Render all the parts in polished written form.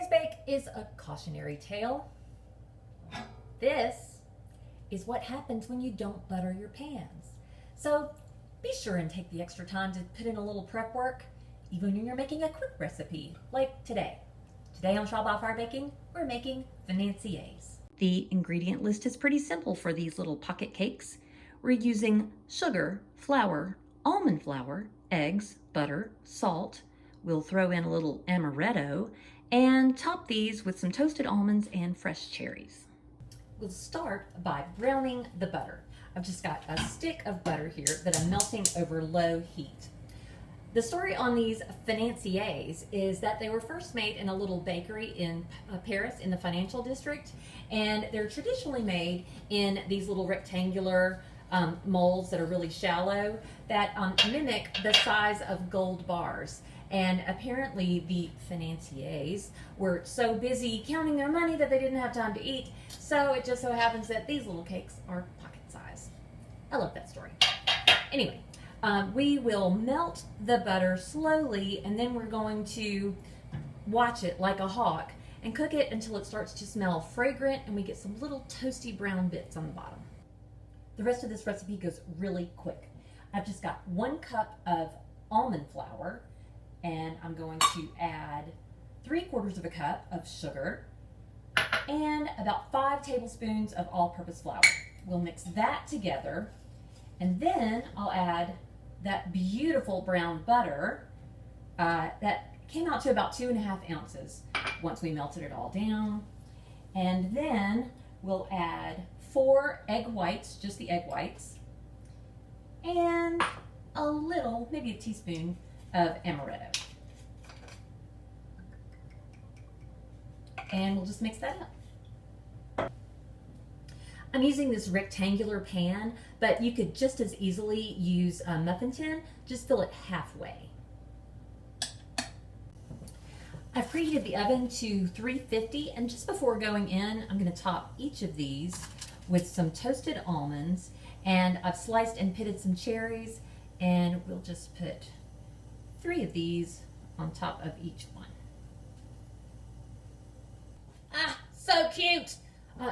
Today's bake is a cautionary tale. This is what happens when you don't butter your pans. So be sure and take the extra time to put in a little prep work, even when you're making a quick recipe, like today. Today on Trial by Fire Baking, we're making financiers. The ingredient list is pretty simple for these little pocket cakes. We're using sugar, flour, almond flour, eggs, butter, salt. We'll throw in a little amaretto and top these with some toasted almonds and fresh cherries. We'll start by browning the butter. I've just got a stick of butter here that I'm melting over low heat. The story on these financiers is that they were first made in a little bakery in Paris in the financial district, and they're traditionally made in these little rectangular molds that are really shallow that mimic the size of gold bars. And apparently the financiers were so busy counting their money that they didn't have time to eat, so it just so happens that these little cakes are pocket size. I love that story. Anyway, we will melt the butter slowly, and then we're going to watch it like a hawk and cook it until it starts to smell fragrant and we get some little toasty brown bits on the bottom. The rest of this recipe goes really quick. I've just got 1 cup of almond flour, and I'm going to add 3/4 of a cup of sugar and about 5 tablespoons of all-purpose flour. We'll mix that together, and then I'll add that beautiful brown butter that came out to about 2.5 ounces once we melted it all down. And then we'll add 4 egg whites, just the egg whites, and a little, maybe a teaspoon of amaretto. And we'll just mix that up. I'm using this rectangular pan, but you could just as easily use a muffin tin, just fill it halfway. I've preheated the oven to 350, and just before going in, I'm going to top each of these with some toasted almonds, and I've sliced and pitted some cherries, and we'll just put 3 of these on top of each one. Ah, so cute!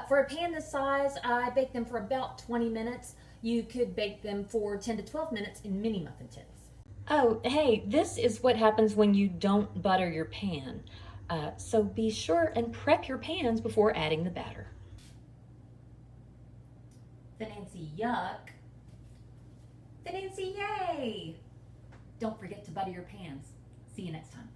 For a pan this size, I bake them for about 20 minutes. You could bake them for 10 to 12 minutes in mini muffin tins. Oh, hey, this is what happens when you don't butter your pan. So be sure and prep your pans before adding the batter. Financy yuck. Financy yay! Don't forget to butter your pans. See you next time.